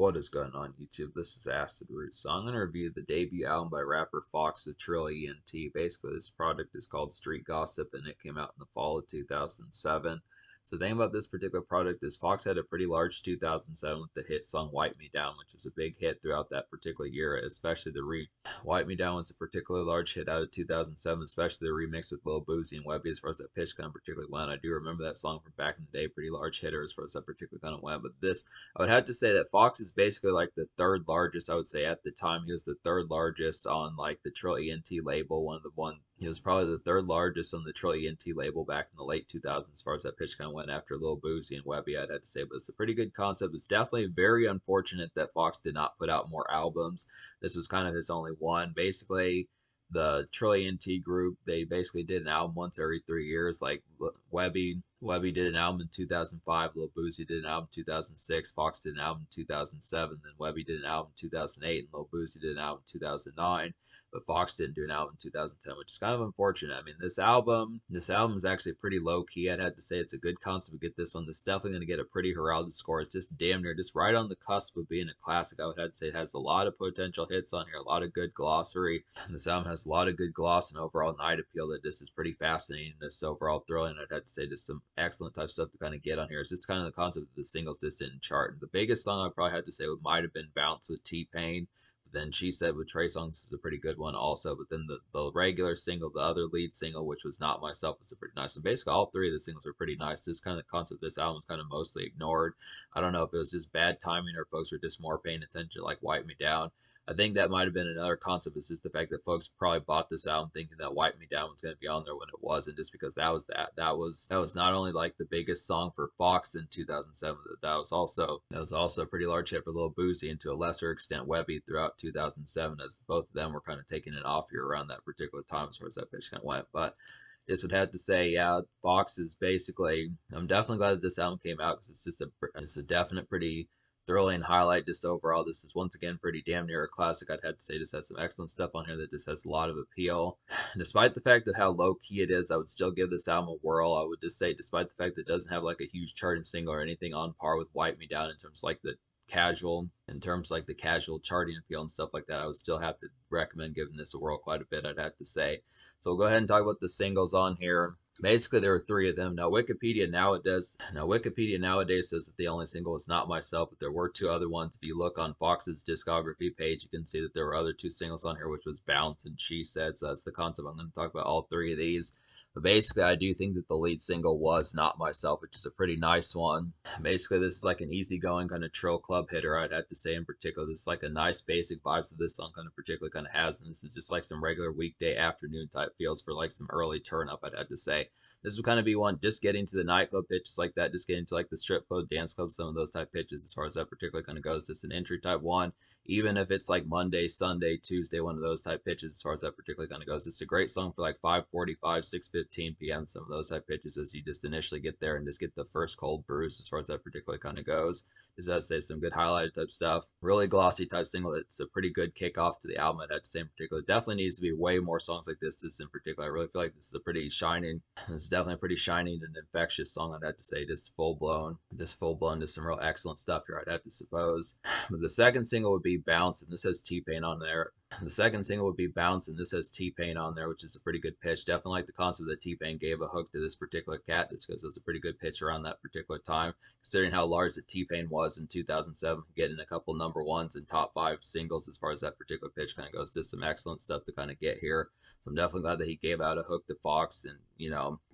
What is going on YouTube? This is Acid Root. So I'm going to review the debut album by rapper Foxx, the Trill ENT. Basically, this product is called Street Gossip, and it came out in the fall of 2007. So the thing about this particular product is Foxx had a pretty large 2007 with the hit song Wipe Me Down, which was a big hit throughout that particular year, especially Wipe Me Down was a particularly large hit out of 2007, especially the remix with Lil Boosie and Webby as far as that pitch kind of particularly went. I do remember that song from back in the day, pretty large hitter as far as that particularly kind of went. But this, I would have to say that Foxx is basically like the third largest, I would say at the time. He was the third largest on like the Trill ENT label, he was probably the third largest on the Trill ENT label back in the late 2000s as far as that pitch kind of went after Lil Boosie and Webby, I'd have to say. But it's a pretty good concept. It's definitely very unfortunate that Foxx did not put out more albums. This was kind of his only one. Basically, the Trill ENT group, they basically did an album once every 3 years. Like Webby did an album in 2005, Lil Boosie did an album in 2006, Foxx did an album in 2007, then Webby did an album in 2008, and Lil Boosie did an album in 2009, but Foxx didn't do an album in 2010, which is kind of unfortunate. I mean, this album is actually pretty low key. I'd have to say it's a good concept to get this one. This is definitely going to get a pretty heralded score. It's just damn near just right on the cusp of being a classic. I would have to say it has a lot of potential hits on here, a lot of good glossary. This album has a lot of good gloss and overall night appeal that just is pretty fascinating. This overall thrilling. I'd have to say just some excellent type stuff to kind of get on here. It's just kind of the concept of the singles just didn't chart. And the biggest song I probably had to say might have been Bounce with T-Pain. Then She Said with Trey Songz is a pretty good one also. But then the regular single, the other lead single, which was Not Myself, was a pretty nice. So basically all three of the singles are pretty nice. This kind of the concept of this album is kind of mostly ignored. I don't know if it was just bad timing or folks were just more paying attention, like Wipe Me Down. I think that might have been another concept. Is just the fact that folks probably bought this album thinking that "Wipe Me Down" was going to be on there when it wasn't, just because that was not only like the biggest song for Foxx in 2007, that was also a pretty large hit for Lil Boosie, and to a lesser extent Webby throughout 2007, as both of them were kind of taking it off here around that particular time as far as that pitch kind of went. But just would have to say, yeah, Foxx is basically. I'm definitely glad that this album came out because it's a definite pretty thrilling highlight just overall. This is once again pretty damn near a classic. I'd have to say this has some excellent stuff on here that just has a lot of appeal. Despite the fact of how low key it is, I would still give this album a whirl. I would just say, despite the fact that it doesn't have like a huge charting single or anything on par with Wipe Me Down in terms of like the casual charting appeal and stuff like that, I would still have to recommend giving this a whirl quite a bit, I'd have to say. So we'll go ahead and talk about the singles on here. Basically, there were three of them. Now, Wikipedia nowadays says that the only single was Not Myself, but there were two other ones. If you look on Foxx's discography page, you can see that there were other two singles on here, which was Bounce and She Said. So that's the concept. I'm going to talk about all three of these. But basically, I do think that the lead single was Not Myself, which is a pretty nice one. Basically, this is like an easygoing kind of trill club hitter, I'd have to say in particular. This is like a nice basic vibes that this song kind of particularly kind of has. And this is just like some regular weekday afternoon type feels for like some early turn up, I'd have to say. This would kind of be one just getting to the nightclub pitches like that, just getting to like the strip club, dance club, some of those type pitches as far as that particularly kind of goes. Just an entry type one, even if it's like Monday, Sunday, Tuesday, one of those type pitches as far as that particularly kind of goes. It's a great song for like 5:45, 6:15 p.m. Some of those type pitches as you just initially get there and just get the first cold brews as far as that particularly kind of goes. Just has to say some good highlighted type stuff. Really glossy type single. It's a pretty good kickoff to the album. I'd have to say in particular. Definitely needs to be way more songs like this. Just in particular, I really feel like this is a pretty shining. This is definitely a pretty shining and infectious song. I'd have to say, just full blown, just some real excellent stuff here. I'd have to suppose. But the second single would be Bounce, and this has T-Pain on there. The second single would be Bounce, and this has T-Pain on there, which is a pretty good pitch. Definitely like the concept that T-Pain gave a hook to this particular cat, just because it was a pretty good pitch around that particular time, considering how large that T-Pain was in 2007, getting a couple number ones and top 5 singles as far as that particular pitch kind of goes. Just some excellent stuff to kind of get here. So I'm definitely glad that he gave out a hook to Foxx and,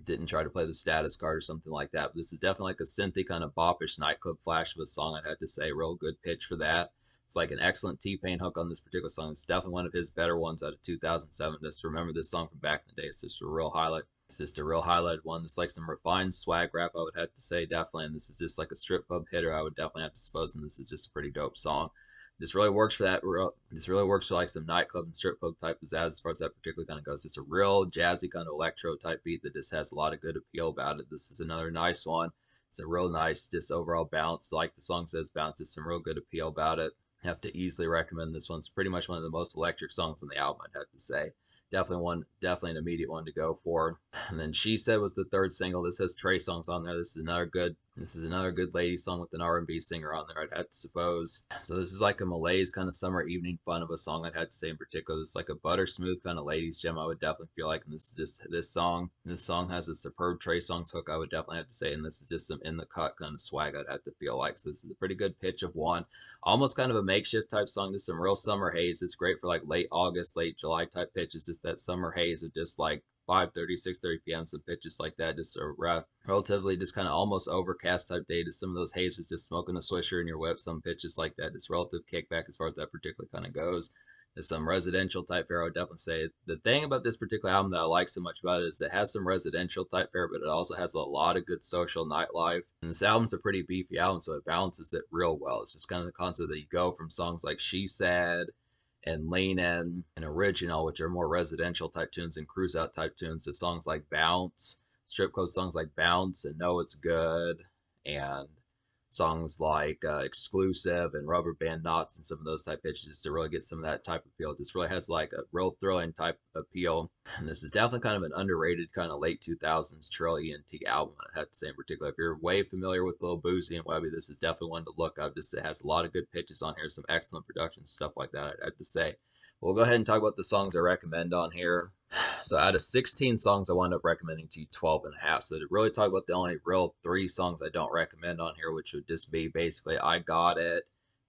didn't try to play the status card or something like that. But this is definitely like a synthy kind of bopish nightclub flash of a song, I'd have to say. Real good pitch for that. It's like an excellent T-Pain hook on this particular song. It's definitely one of his better ones out of 2007. Just remember this song from back in the day. It's just a real highlight. It's just a real highlighted one. It's like some refined swag rap, I would have to say, definitely. And this is just like a strip club hitter, I would definitely have to suppose. And this is just a pretty dope song. This really works for that. This really works for like some nightclub and strip club type pizzazz as far as that particular kind of goes. It's a real jazzy kind of electro type beat that just has a lot of good appeal about it. This is another nice one. It's a real nice, just overall bounce. Like the song says, bounce. There's some real good appeal about it. Have to easily recommend this one. It's pretty much one of the most electric songs on the album, I'd have to say. Definitely an immediate one to go for. And then She Said was the third single. This has Trey Songz on there. This is another good This is another good lady song with an R&B singer on there, I'd have to suppose. So this is like a malaise kind of summer evening fun of a song, I'd have to say in particular. It's like a butter smooth kind of ladies gem, I would definitely feel like. And this is just this song. This song has a superb Trey Songz hook, I would definitely have to say. And this is just some in the cut kind of swag, I'd have to feel like. So this is a pretty good pitch of one. Almost kind of a makeshift type song, just some real summer haze. It's great for like late August, late July type pitches. Just that summer haze of just like 5:30, 6:30 p.m. Some pitches like that, just a relatively just kind of almost overcast type day. To some of those haze was just smoking a swisher in your whip. Some pitches like that, just relative kickback as far as that particular kind of goes. There's some residential type fare. I would definitely say the thing about this particular album that I like so much about it is it has some residential type fare, but it also has a lot of good social nightlife. And this album's a pretty beefy album, so it balances it real well. It's just kind of the concept that you go from songs like She Said and Lean In and Original, which are more residential type tunes and cruise out type tunes, to songs like Bounce, strip club songs like Bounce and Know It's Good, and songs like Exclusive and Rubber Band Knots and some of those type pitches to really get some of that type of appeal. This really has like a real thrilling type appeal. And this is definitely kind of an underrated kind of late 2000s Trill ENT album, I have to say in particular. If you're way familiar with Lil Boosie and Webby, this is definitely one to look up. Just it has a lot of good pitches on here, some excellent production, stuff like that, I'd have to say. We'll go ahead and talk about the songs I recommend on here. So out of 16 songs, I wound up recommending to you 12 and a half. So to really talk about the only real 3 songs I don't recommend on here, which would just be basically I Got It,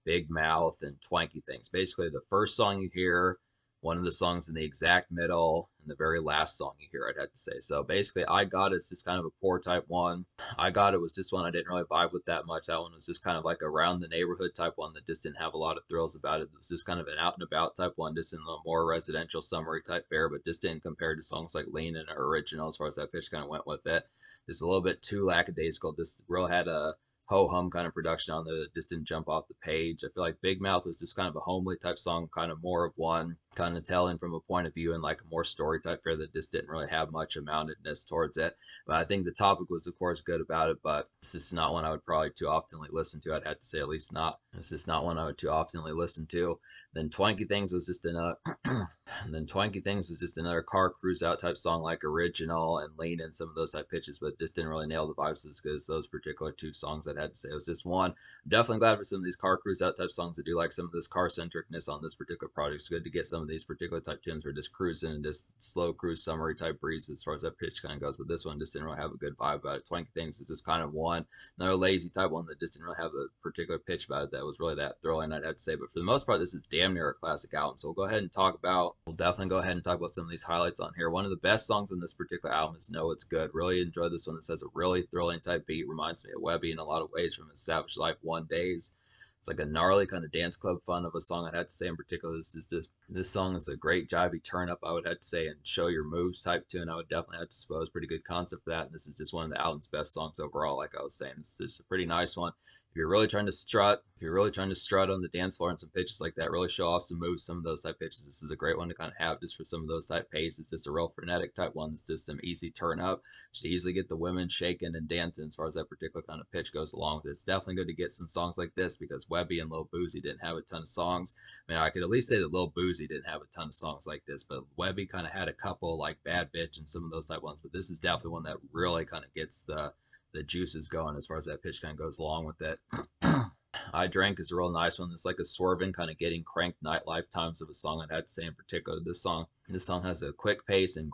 Big Mouth, and Twanky Things. Basically the first song you hear, one of the songs in the exact middle, and the very last song you hear, I'd have to say. So basically I Got It's just kind of a poor type one. I Got It was just one I didn't really vibe with that much. That one was just kind of like around the neighborhood type one that just didn't have a lot of thrills about it. It was just kind of an out and about type one, just in a more residential summary type fare, but just didn't compare to songs like Lean In or Original as far as that pitch kind of went with it. Just a little bit too lackadaisical. This real had a ho hum kind of production on there that just didn't jump off the page. I feel like Big Mouth was just kind of a homely type song, kind of more of one kind of telling from a point of view and like a more story type fare that just didn't really have much amountedness towards it. But I think the topic was, of course, good about it, but it's just not one I would probably too oftenly listen to. I'd have to say, at least not. It's just not one I would too oftenly listen to. Then Twanky Things was just another. And then Twanky Things was just another car cruise out type song like Original and Lean In, some of those type pitches, but just didn't really nail the vibes as good as those particular 2 songs I'd had to say. It was just one. I'm definitely glad for some of these car cruise out type songs. I do like some of this car centricness on this particular project. It's good to get some of these particular type tunes where just cruising and just slow cruise summary type breeze as far as that pitch kind of goes. But this one just didn't really have a good vibe about it. Twanky Things was just kind of one. Another lazy type one that just didn't really have a particular pitch about it that was really that thrilling, I'd have to say. But for the most part, this is damn near a classic album. So we'll definitely go ahead and talk about some of these highlights on here. One of the best songs on this particular album is Know It's Good. Really enjoyed this one. This has a really thrilling type beat. Reminds me of Webby in a lot of ways from his Savage Life 1 Days. It's like a gnarly kind of dance club fun of a song, I'd have to say in particular. This song is a great jivey turn up, I would have to say, and show your moves type tune. I would definitely have to suppose pretty good concept for that. And this is just one of the album's best songs overall, like I was saying. It's just a pretty nice one. If you're really trying to strut on the dance floor and some pitches like that, really show off some moves, some of those type pitches, this is a great one to kind of have just for some of those type paces. Just a real frenetic type one. It's just some easy turn up. Should easily get the women shaking and dancing as far as that particular kind of pitch goes along with it. It's definitely good to get some songs like this because Webby and Lil Boosie didn't have a ton of songs. I mean, I could at least say that Lil Boosie didn't have a ton of songs like this, but Webby kind of had a couple like Bad Bitch and some of those type ones. But this is definitely one that really kind of gets the juices going as far as that pitch kind of goes along with it. I Drank is a real nice one. It's like a swerving kind of getting cranked nightlife times of a song, I'd have to say in particular. This song has a quick pace and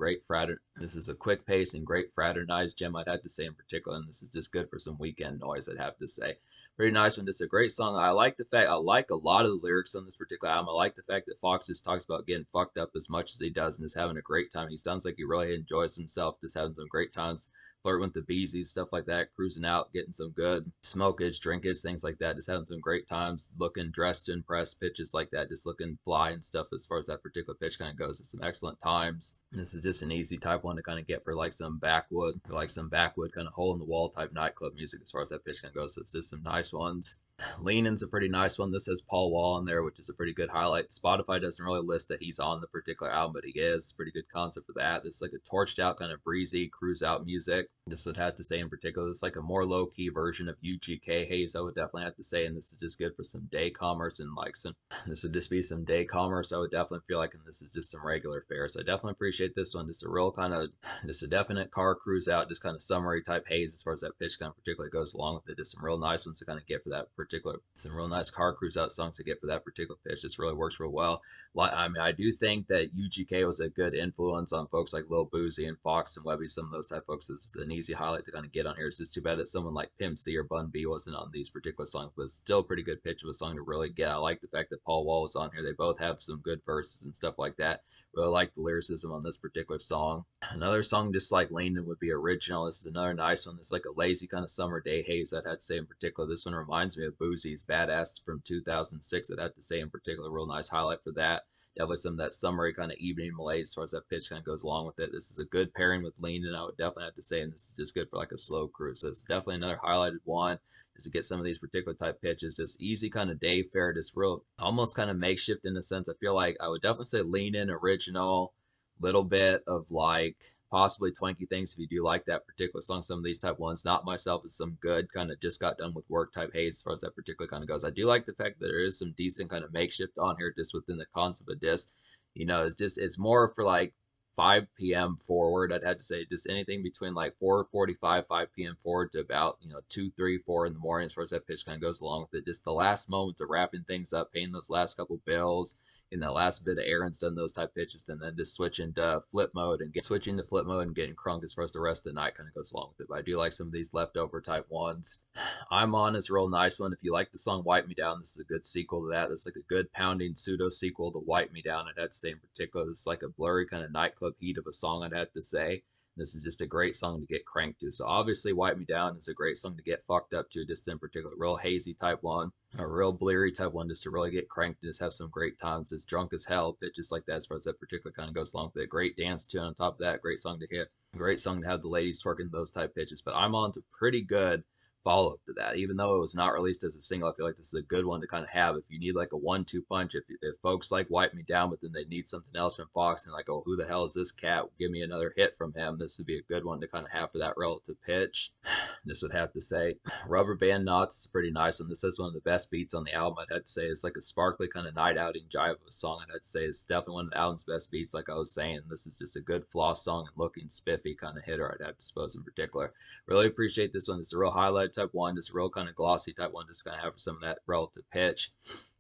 this is a quick pace and great fraternized gem, I'd have to say in particular, and this is just good for some weekend noise, I'd have to say. Pretty nice one, just a great song. I like a lot of the lyrics on this particular album. I like the fact that Foxx just talks about getting fucked up as much as he does and just having a great time. He sounds like he really enjoys himself, just having some great times, flirting with the beesies, stuff like that, cruising out, getting some good smokage, drinkage, things like that, just having some great times, looking dressed to impress, pitches like that, just looking fly and stuff as far as that particular pitch kind of goes. It's some excellent times. This is just an easy type one to kind of get for like some backwood kind of hole in the wall type nightclub music as far as that pitch kind of goes. So it's just some nice ones. Leaning's a pretty nice one. This has Paul Wall in there, which is a pretty good highlight. Spotify doesn't really list that he's on the particular album, but he is. Pretty good concept for that. This is like a torched out, kind of breezy, cruise out music. This would have to say in particular, this is like a more low key version of UGK Haze, I would definitely have to say. And this is just good for some day commerce and like some, this would just be some day commerce, I would definitely feel like. And this is just some regular fare. So I definitely appreciate this one. Just a real kind of, just a definite car cruise out, just kind of summery type haze as far as that pitch kind of particularly goes along with it. Just some real nice ones to kind of get for that particular, some real nice car cruise out songs to get for that particular pitch. This really works real well. I mean, I do think that UGK was a good influence on folks like Lil Boosie and Foxx and Webby, some of those type of folks. This is an easy highlight to kind of get on here. It's just too bad that someone like Pimp C or Bun B wasn't on these particular songs, but it's still a pretty good pitch of a song to really get. I like the fact that Paul Wall was on here. They both have some good verses and stuff like that. Really like the lyricism on this particular song. Another song just like Leanin' would be Original. This is another nice one. It's like a lazy kind of summer day haze, I'd have to say in particular. This one reminds me of Boosie's Badass from 2006. I'd have to say in particular, real nice highlight for that. Definitely some of that summery kind of evening malaise as far as that pitch kind of goes along with it. This is a good pairing with Leanin', I would definitely have to say, and this is just good for like a slow cruise. So it's definitely another highlighted one is to get some of these particular type pitches. Just easy kind of day fare, just real almost kind of makeshift in a sense. I feel like I would definitely say Leanin', Original, little bit of like possibly Twanky Things if you do like that particular song. Some of these type ones, Not Myself, is some good kind of just got done with work type haze as far as that particular kind of goes. I do like the fact that there is some decent kind of makeshift on here just within the concept of disc. You know, it's just it's more for like 5 p.m. forward. I'd have to say just anything between like 4:45, 5 p.m. forward to about 2, 3, 4 in the morning as far as that pitch kind of goes along with it. Just the last moments of wrapping things up, paying those last couple bills, in that last bit of errands done, those type pitches, and then just switching to flip mode and getting crunk as far as the rest of the night kind of goes along with it. But I do like some of these leftover type ones. I'm On is a real nice one. If you like the song Wipe Me Down, this is a good sequel to that. It's like a good pounding pseudo sequel to Wipe Me Down. I'd have to say in particular, this is like a blurry kind of nightclub heat of a song, I'd have to say. This is just a great song to get cranked to. So obviously Wipe Me Down is a great song to get fucked up to, just in particular, real hazy type one, a real bleary type one, just to really get cranked and just have some great times. It's drunk as hell, pitches like that as far as that particular kind of goes along with it. Great dance tune on top of that, great song to hit, great song to have the ladies twerking those type pitches. But I'm On to pretty good follow up to that. Even though it was not released as a single, I feel like this is a good one to kind of have if you need like a 1-2 punch. If folks like Wipe Me Down, but then they need something else from Foxx and like, oh, who the hell is this cat? Give me another hit from him. This would be a good one to kind of have for that relative pitch. This would have to say Rubber Band Knots is a pretty nice one. This is one of the best beats on the album. I'd have to say it's like a sparkly kind of night outing jive of a song. I'd have to say it's definitely one of the album's best beats. Like I was saying, this is just a good floss song and looking spiffy kind of hitter, I'd have to suppose in particular. Really appreciate this one. It's a real highlight type one, just a real kind of glossy type one, just kind of have for some of that relative pitch.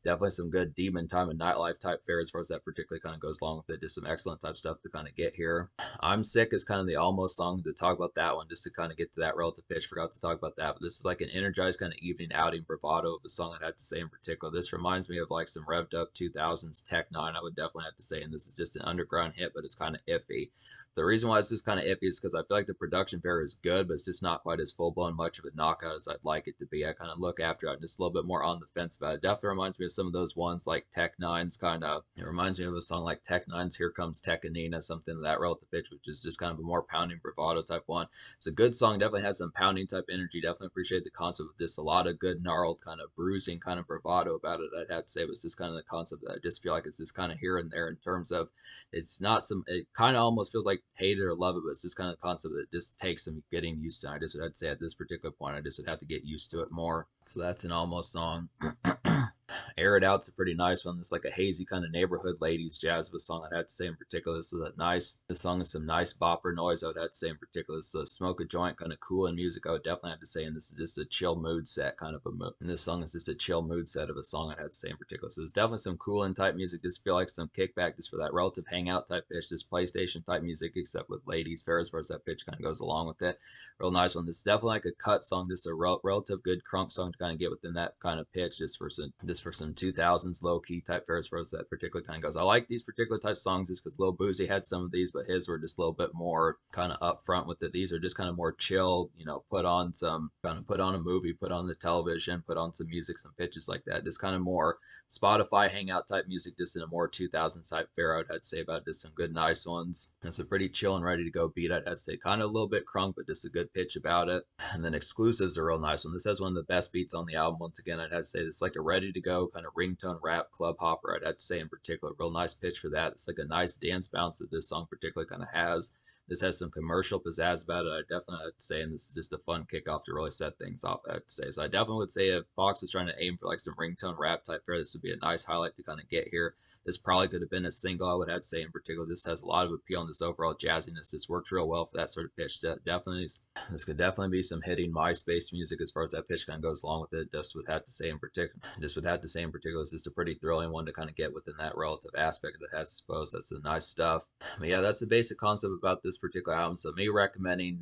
Definitely some good demon time and nightlife type fare as far as that particularly kind of goes along with it. Just some excellent type stuff to kind of get here. I'm Sick is kind of the almost song to talk about that one, just to kind of get to that relative pitch. Forgot to talk about that, but this is like an energized kind of evening outing bravado of a song I'd have to say in particular. This reminds me of like some revved up 2000s Tech Nine, I would definitely have to say, and this is just an underground hit, but it's kind of iffy. The reason why it's just kind of iffy is because I feel like the production fare is good, but it's just not quite as full-blown much of a knockout as I'd like it to be. I kind of look after it. I'm just a little bit more on the fence about it. Definitely reminds me of some of those ones like Tech Nine's kind of, it reminds me of a song like Tech Nine's Here Comes Tekanina, something of that relative pitch, which is just kind of a more pounding bravado type one. It's a good song, definitely has some pounding type energy. Definitely appreciate the concept of this. A lot of good gnarled kind of bruising kind of bravado about it, I'd have to say. It was just kind of the concept that I just feel like it's just kind of here and there in terms of it's not some, it kind of almost feels like hate it or love it, but it's just kind of concept that just takes some getting used to. I just would have to say at this particular point, I just would have to get used to it more. So that's an almost song. Air It Out's a pretty nice one. It's like a hazy kind of neighborhood ladies jazz of a song, I'd have to say in particular. This is a nice, the song is some nice bopper noise, I would have to say in particular. This is a smoke a joint kind of cool in music, I would definitely have to say, and this is just a chill mood set kind of a mood. And this song is just a chill mood set of a song, I'd have to say in particular. So there's definitely some cool and type music. Just feel like some kickback just for that relative hangout type pitch, this PlayStation type music, except with ladies fair as far as that pitch kind of goes along with it. Real nice one. This is definitely like a cut song, just a relative good crunk song to kind of get within that kind of pitch, just for some some 2000s low key type fare as far as that particular kind of goes. I like these particular type songs just because Lil Boosie had some of these, but his were just a little bit more kind of upfront with it. These are just kind of more chill, put on some kind of put on a movie, put on the television, put on some music, some pitches like that. Just kind of more Spotify hangout type music, just in a more 2000s type fare. I'd say about just some good nice ones. It's a pretty chill and ready to go beat. I'd say kind of a little bit crunk, but just a good pitch about it. And then exclusives are a real nice one. This has one of the best beats on the album. Once again, I'd have to say this like a ready to go kind of ringtone rap club hopper. I'd have to say in particular, real nice pitch for that. It's like a nice dance bounce that this song particularly kind of has. This has some commercial pizzazz about it. I definitely have to say, and this is just a fun kickoff to really set things off. I have to say, so I definitely would say if Foxx was trying to aim for like some ringtone rap type fare, this would be a nice highlight to kind of get here. This probably could have been a single. I would have to say in particular, this has a lot of appeal and this overall jazziness. This works real well for that sort of pitch. Definitely, this could definitely be some hitting MySpace music as far as that pitch kind of goes along with it. Just would have to say in particular, it's just a pretty thrilling one to kind of get within that relative aspect that it has. I suppose that's the nice stuff. But yeah, that's the basic concept about this particular album. So me recommending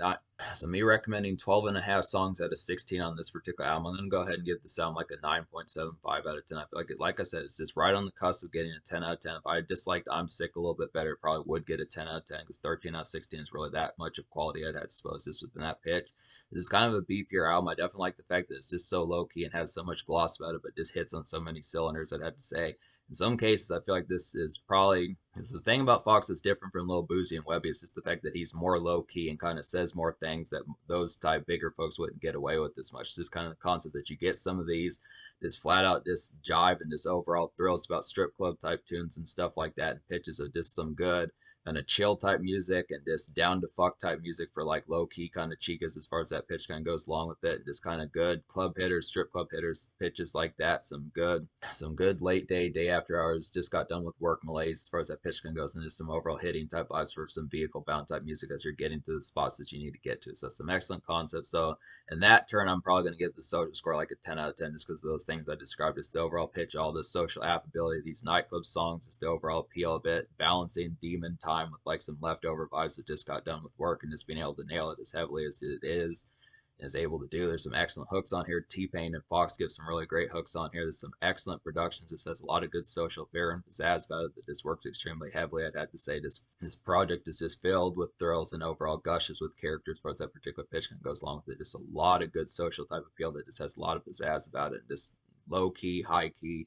12 and a half songs out of 16 on this particular album. I'm gonna go ahead and give this album like a 9.75 out of 10. I feel like I said, it's just right on the cusp of getting a 10 out of 10. If I disliked I'm Sick a little bit better, it probably would get a 10 out of 10 because 13 out of 16 is really that much of quality. I'd have to suppose just within that pitch. This is kind of a beefier album. I definitely like the fact that it's just so low key and has so much gloss about it, but just hits on so many cylinders. I'd have to say. In some cases, I feel like this is probably because the thing about Foxx is different from Lil Boosie and Webby. It's just the fact that he's more low key and kind of says more things that those type bigger folks wouldn't get away with as much. It's just kind of the concept that you get some of these, just flat out just jive and just overall thrills about strip club type tunes and stuff like that, and pitches of just some good kind of chill type music and just down to fuck type music for like low key kind of chicas as far as that pitch kind of goes along with it. And just kind of good club hitters, strip club hitters, pitches like that. Some good late day after hours, just got done with work malaise as far as that pitch kind of goes, and just some overall hitting type vibes for some vehicle bound type music as you're getting to the spots that you need to get to. So some excellent concepts. So in that turn, I'm probably going to give the social score like a 10 out of 10 just because of those things I described. Just the overall pitch, all the social affability, these nightclub songs, just the overall appeal of it, balancing demon time with like some leftover vibes that just got done with work and just being able to nail it as heavily as it is able to do. There's some excellent hooks on here. T-Pain and Foxx give some really great hooks on here. There's some excellent productions. This has a lot of good social fare and pizzazz about it that just works extremely heavily. I'd have to say this project is just filled with thrills and overall gushes with characters as far as that particular pitch kind of goes along with it. Just a lot of good social type appeal that just has a lot of pizzazz about it. And just low key, high key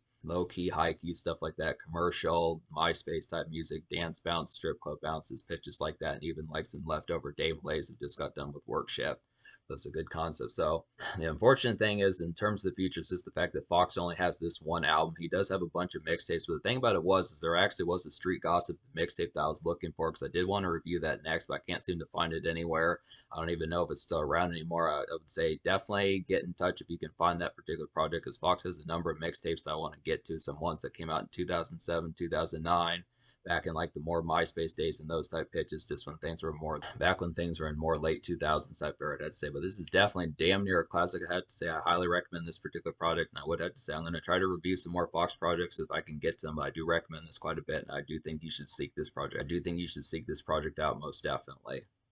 stuff like that, commercial, MySpace type music, dance bounce, strip club bounces, pitches like that, and even like some leftover day malaise that just got done with work shift. That's a good concept. So the unfortunate thing is, in terms of the future, is just the fact that Foxx only has this one album. He does have a bunch of mixtapes, but the thing about it is there actually was a Street Gossip mixtape that I was looking for because I did want to review that next, but I can't seem to find it anywhere. I don't even know if it's still around anymore. I would say definitely get in touch if you can find that particular project because Foxx has a number of mixtapes that I want to get to. Some ones that came out in 2007, 2009. Back in like the more MySpace days and those type pitches, just when things were more back when things were in more late 2000s type era, I'd say. But this is definitely damn near a classic. I have to say I highly recommend this particular project, and I would have to say I'm going to try to review some more Foxx projects if I can get to them. But I do recommend this quite a bit, and I do think you should seek this project. I do think you should seek this project out most definitely.